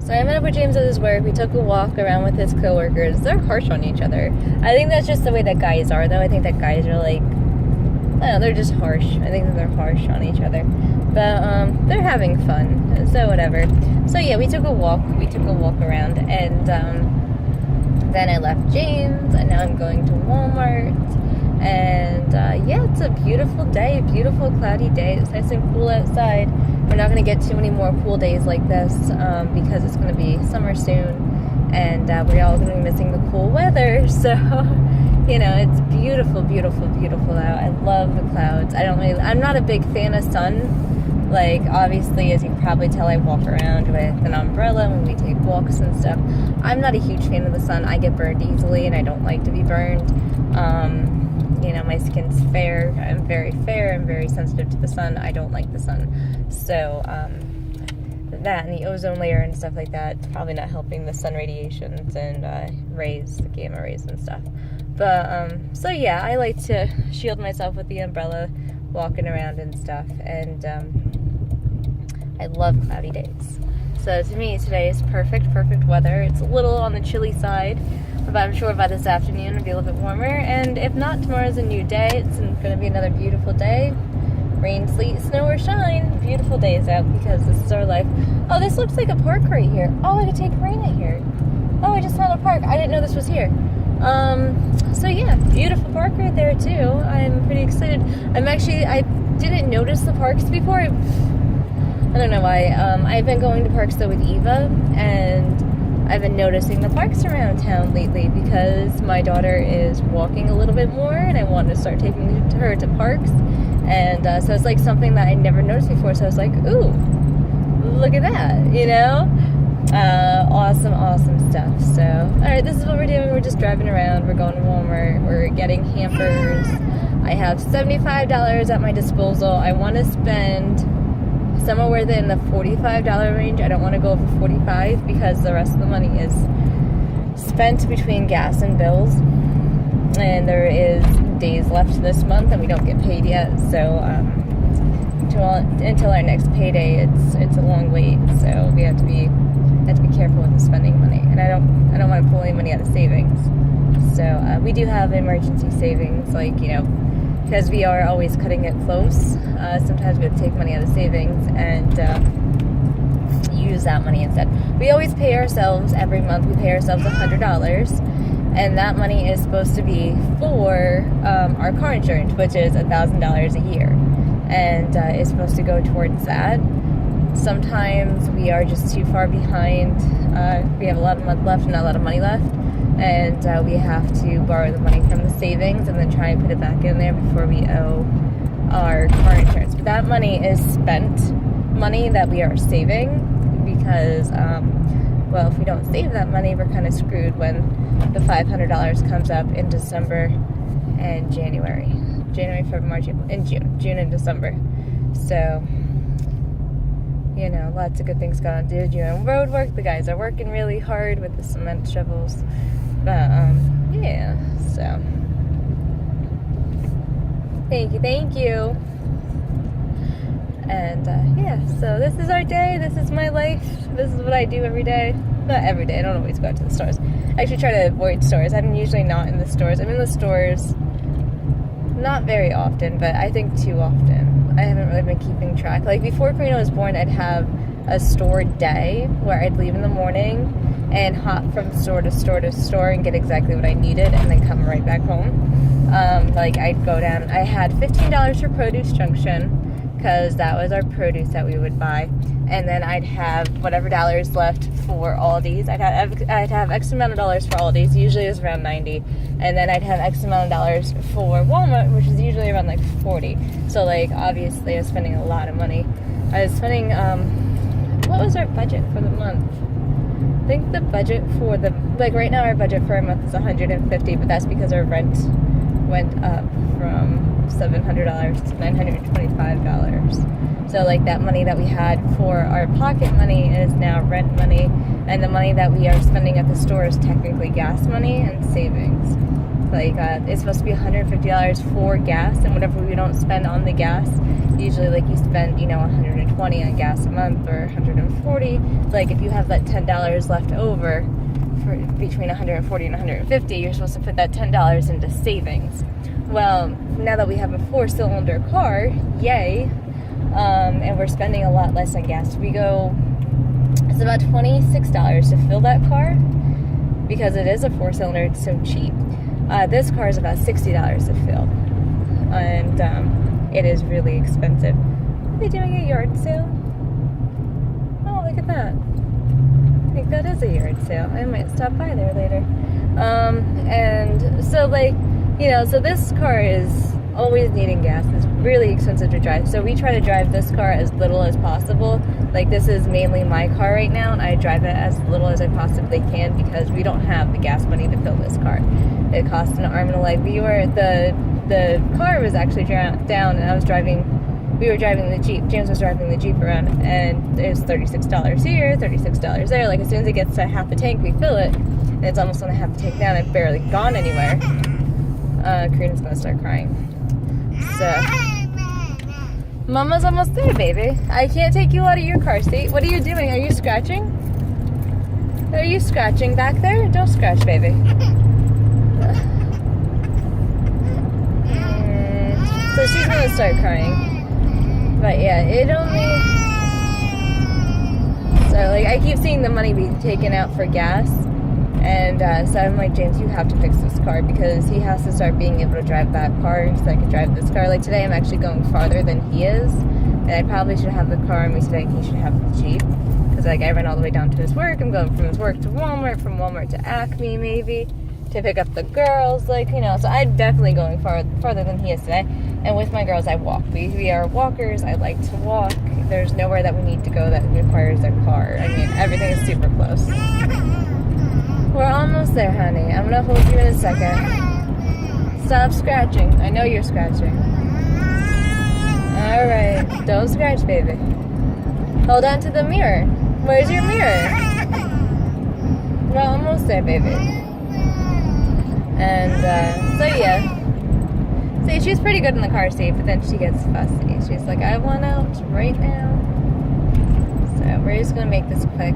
So I met up with James at his work. We took a walk around with his coworkers. They're harsh on each other. I think that's just the way that guys are, though. I think that guys are like, I don't know, they're just harsh. I think that they're harsh on each other. But they're having fun, so whatever. So yeah, we took a walk. We took a walk around, and then I left James, and now I'm going to Walmart. And yeah, it's a beautiful day, beautiful cloudy day. It's nice and cool outside. We're not going to get too many more cool days like this because it's going to be summer soon, and we're all going to be missing the cool weather. So, you know, it's beautiful, beautiful, beautiful out. I love the clouds. I'm not a big fan of sun. Like, obviously, as you can probably tell, I walk around with an umbrella when we take walks and stuff. I'm not a huge fan of the sun. I get burned easily, and I don't like to be burned. You know, my skin's fair. I'm very fair. I'm very sensitive to the sun. I don't like the sun. So, that and the ozone layer and stuff like that, it's probably not helping the sun radiations and rays, the gamma rays and stuff. But, so yeah, I like to shield myself with the umbrella, walking around and stuff. And, I love cloudy days. So to me, today is perfect weather. It's a little on the chilly side, but I'm sure by this afternoon it'll be a little bit warmer. And if not, tomorrow's a new day. It's going to be another beautiful day. Rain, sleet, snow, or shine. Beautiful days out because this is our life. Oh, this looks like a park right here. Oh, I could take Karina here. Oh, I just found a park. I didn't know this was here. So yeah, beautiful park right there too. I'm pretty excited. I didn't notice the parks before. I don't know why. I've been going to parks though with Eva, and I've been noticing the parks around town lately because my daughter is walking a little bit more, and I want to start taking her to parks. And so it's like something that I never noticed before. So I was like, ooh, look at that, you know? Awesome stuff. So, alright, this is what we're doing. We're just driving around. We're going to Walmart. We're getting hampers. I have $75 at my disposal. I want to spend somewhere within the $45 range. I don't want to go over $45 because the rest of the money is spent between gas and bills. And there is days left this month and we don't get paid yet. So, until our next payday, it's a long wait. So we have to be careful with the spending money, and I don't want to pull any money out of savings. So we do have emergency savings, like, you know, because we are always cutting it close. Sometimes we have to take money out of savings and use that money instead. We always pay ourselves every month. We pay ourselves $100, and that money is supposed to be for our car insurance, which is $1,000 a year, and it's supposed to go towards that. Sometimes we are just too far behind. We have a lot of month left and not a lot of money left, and we have to borrow the money from the savings and then try and put it back in there before we owe our car insurance. But that money is spent money that we are saving because, well, if we don't save that money, we're kind of screwed when the $500 comes up in December and January, February, March, April, and June and December. So, you know, lots of good things going on. Doing road work. The guys are working really hard with the cement shovels. But, yeah, so. Thank you. And, yeah, so this is our day. This is my life. This is what I do every day. Not every day. I don't always go out to the stores. I actually try to avoid stores. I'm usually not in the stores. I'm in the stores not very often, but I think too often. I haven't really been keeping track. Like, before Karina was born, I'd have a store day where I'd leave in the morning and hop from store to store to store and get exactly what I needed and then come right back home. Like, I'd go down. I had $15 for Produce Junction because that was our produce that we would buy. And then I'd have whatever dollars left for Aldi's. I'd have X amount of dollars for Aldi's. Usually it was around 90. And then I'd have X amount of dollars for Walmart, which is usually around like 40. So, like, obviously I was spending a lot of money. I was spending, what was our budget for the month? I think the budget for right now our budget for a month is $150, but that's because our rent went up from $700 to $925. So, like, that money that we had for our pocket money is now rent money, and the money that we are spending at the store is technically gas money and savings. Like, it's supposed to be $150 for gas, and whatever we don't spend on the gas, usually, like, you spend, you know, $120 on gas a month, or $140. Like, if you have that $10 left over for between $140 and $150, you're supposed to put that $10 into savings. Well, now that we have a 4-cylinder car, yay, and we're spending a lot less on gas. It's about $26 to fill that car, because it is a 4-cylinder, it's so cheap. This car is about $60 to fill, and it is really expensive. Are they doing a yard sale? Oh, look at that. I think that is a yard sale. I might stop by there later. And so, like, you know, so this car is always needing gas. It's really expensive to drive. So we try to drive this car as little as possible. Like, this is mainly my car right now, and I drive it as little as I possibly can because we don't have the gas money to fill this car. It costs an arm and a leg. The car was actually down, and we were driving the Jeep. James was driving the Jeep around, and it was $36 here, $36 there. Like, as soon as it gets to half a tank, we fill it, and it's almost on a half a tank down. I've barely gone anywhere. Karina's gonna start crying. So, Mama's almost there, baby. I can't take you out of your car seat. What are you doing? Are you scratching? Are you scratching back there? Don't scratch, baby. So she's gonna start crying. But yeah, it only... So, like, I keep seeing the money be taken out for gas. And so I'm like, James, you have to fix this car, because he has to start being able to drive that car so I can drive this car. Like, today I'm actually going farther than he is, and I probably should have the car, and we said he should have the Jeep, because, like, I ran all the way down to his work. I'm going from his work to Walmart, from Walmart to Acme, maybe, to pick up the girls, like, you know. So I'm definitely going farther than he is today. And with my girls, I walk. We are walkers. I like to walk. There's nowhere that we need to go that requires a car. I mean, everything is super close. We're almost there, honey. I'm gonna hold you in a second. Stop scratching. I know you're scratching. Alright. Don't scratch, baby. Hold on to the mirror. Where's your mirror? We're almost there, baby. And, so yeah. See, she's pretty good in the car seat, but then she gets fussy. She's like, I want out right now. So we're just going to make this a quick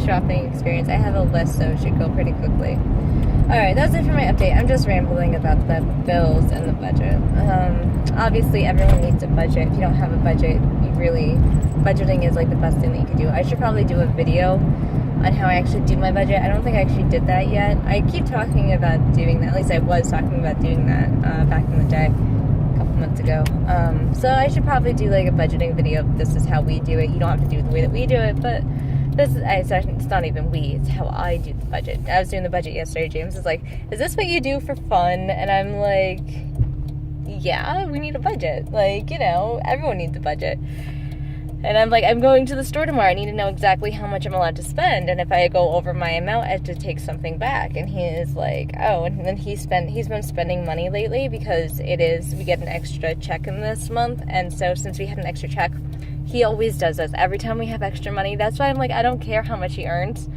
shopping experience. I have a list, so it should go pretty quickly. Alright, that's it for my update. I'm just rambling about the bills and the budget. Obviously, everyone needs a budget. If you don't have a budget, budgeting is like the best thing that you can do. I should probably do a video on how I actually do my budget. I don't think I actually did that yet. I keep talking about doing that. At least I was talking about doing that back in the day, a couple months ago. So I should probably do like a budgeting video. This is how we do it. You don't have to do it the way that we do it, but it's not even we. It's how I do the budget. I was doing the budget yesterday. James is like, is this what you do for fun? And I'm like, yeah, we need a budget. Like, you know, everyone needs a budget. And I'm like, I'm going to the store tomorrow. I need to know exactly how much I'm allowed to spend. And if I go over my amount, I have to take something back. And he is like, oh. And then he's been spending money lately because we get an extra check in this month. And so since we had an extra check, he always does this. Every time we have extra money. That's why I'm like, I don't care how much he earns.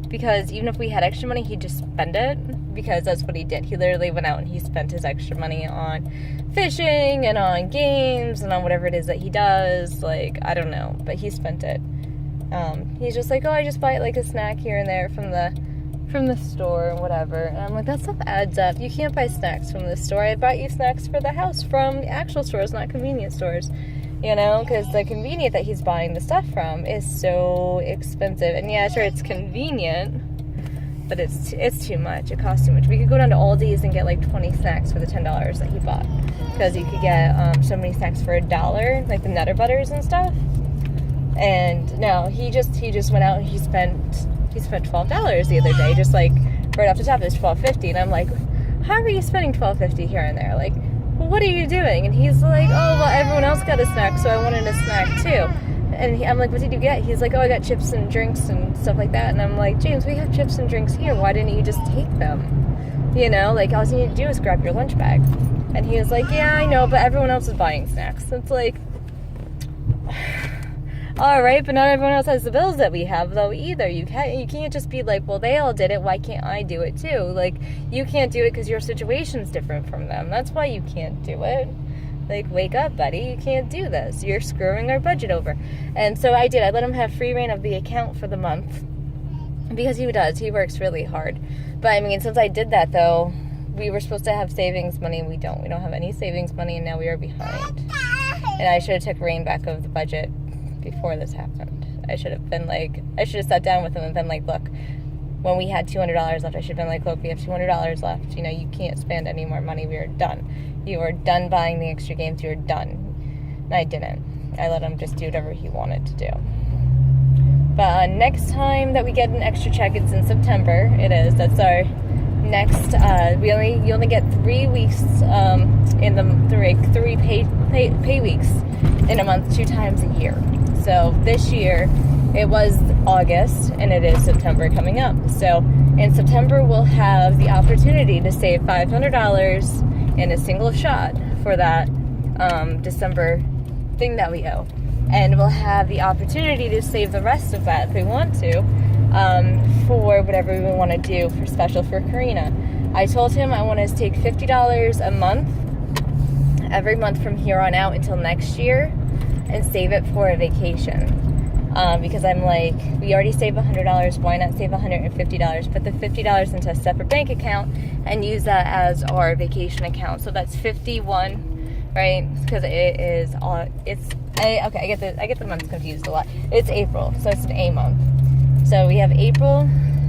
Because even if we had extra money, he'd just spend it. Because that's what he did. He literally went out and he spent his extra money on fishing and on games and on whatever it is that he does. Like, I don't know, but he spent it. He's just like, oh, I just buy like a snack here and there from the store and whatever. And I'm like, that stuff adds up. You can't buy snacks from the store. I bought you snacks for the house from the actual stores, not convenience stores. You know, because the convenient that he's buying the stuff from is so expensive. And yeah, sure, it's convenient, but it's too much. It costs too much. We could go down to Aldi's and get like 20 snacks for the $10 that he bought. Because you could get so many snacks for $1, like the Nutter Butters and stuff. And no, he just went out and he spent $12 the other day. Just like right off the top, it was $12.50, and I'm like, how are you spending $12.50 here and there? Like, well, what are you doing? And he's like, oh, well, everyone else got a snack, so I wanted a snack too. And I'm like, what did you get? He's like, oh, I got chips and drinks and stuff like that. And I'm like, James, we have chips and drinks here. Why didn't you just take them? You know, like, all you need to do is grab your lunch bag. And he was like, yeah, I know, but everyone else is buying snacks. So it's like, All right, but not everyone else has the bills that we have, though, either. You can't just be like, well, they all did it, why can't I do it too? Like, you can't do it because your situation's different from them. That's why you can't do it. Like, wake up, buddy. You can't do this. You're screwing our budget over. And so I did. I let him have free reign of the account for the month. Because he does. He works really hard. But, I mean, since I did that, though, we were supposed to have savings money, and we don't. We don't have any savings money, and now we are behind. And I should have took reign back of the budget before this happened. I should have sat down with him and been like, look, when we had $200 left, I should have been like, look, we have $200 left. You know, you can't spend any more money. We are done. You are done buying the extra games. You're done. And I didn't. I let him just do whatever he wanted to do. But next time that we get an extra check, it's in September. It is. That's our next. You only get 3 weeks in the three pay weeks in a month, 2 times a year. So this year it was August and it is September coming up. So in September we'll have the opportunity to save $500 in a single shot for that December thing that we owe. And we'll have the opportunity to save the rest of that if we want to for whatever we want to do for special for Karina. I told him I want to take $50 a month, every month from here on out until next year, and save it for a vacation. Because I'm like, we already saved $100, why not save $150? Put the $50 into a separate bank account and use that as our vacation account. So that's 51, right? Because it is all, I get the months confused a lot. It's April, so it's an A month. So we have April,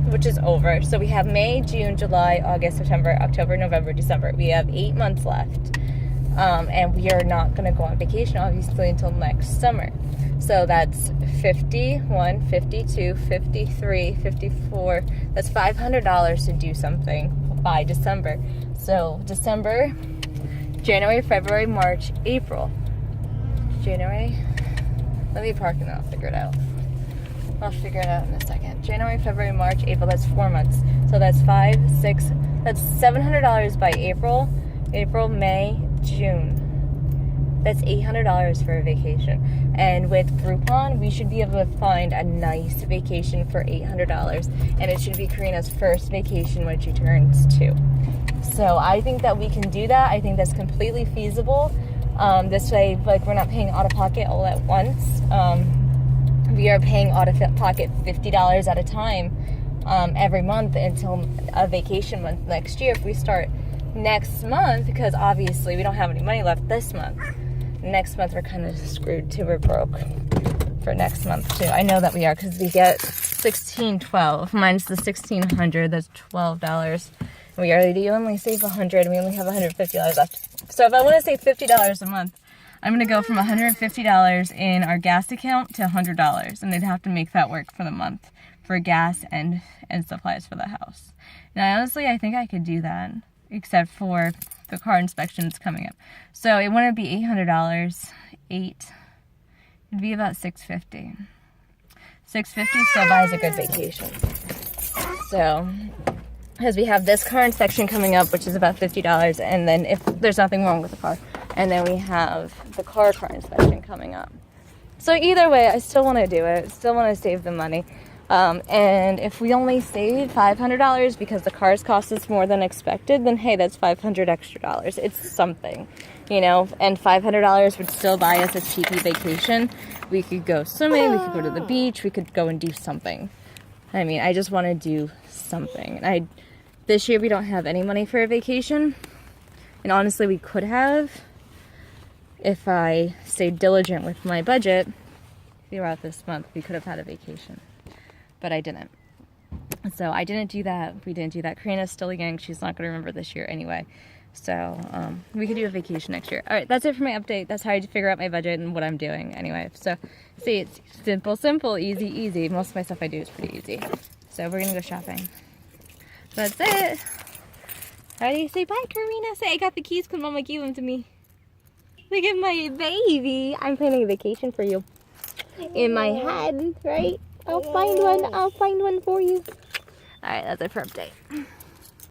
which is over. So we have May, June, July, August, September, October, November, December. We have 8 months left. And we are not going to go on vacation, obviously, until next summer. So that's 51, 52, 53, 54. That's $500 to do something by December. So December, January, February, March, April. January. Let me park and I'll figure it out. I'll figure it out in a second. January, February, March, April. That's 4 months. So that's that's $700 by April. April, May, June. That's $800 for a vacation. And with Groupon, we should be able to find a nice vacation for $800. And it should be Karina's first vacation when she turns 2. So I think that we can do that. I think that's completely feasible. This way, like, we're not paying out of pocket all at once. We are paying out of pocket $50 at a time every month until a vacation month next year. If we start next month, because obviously we don't have any money left this month. Next month we're kind of screwed too. We're broke for next month too. I know that we are, because we get $1,612 minus the $1,600. That's $12. We only save $100, and we only have $150 left. So if I want to save $50 a month, I'm going to go from $150 in our gas account to $100, and they'd have to make that work for the month for gas and supplies for the house. And I think I could do that, except for the car inspections coming up. So it wouldn't be $800. It'd be about $650. $650 still buys a good vacation. So, because we have this car inspection coming up, which is about $50, and then if there's nothing wrong with the car, and then we have the car inspection coming up. So either way, I still want to do it. Still want to save the money. And if we only save $500 because the cars cost us more than expected, then hey, that's $500 extra dollars. It's something, you know, and $500 would still buy us a cheapy vacation. We could go swimming, we could go to the beach, we could go and do something. I mean, I just want to do something. And this year we don't have any money for a vacation. And honestly, we could have if I stayed diligent with my budget throughout this month. We could have had a vacation. But I didn't. So I didn't do that. We didn't do that. Karina's still young. She's not going to remember this year anyway. So we could do a vacation next year. All right, that's it for my update. That's how I figure out my budget and what I'm doing anyway. So see, it's simple, easy. Most of my stuff I do is pretty easy. So we're going to go shopping. That's it. How do you say bye, Karina? Say I got the keys because Mama gave them to me. Look at my baby. I'm planning a vacation for you. In my head, right? I'll find one for you. Alright, that's it for update.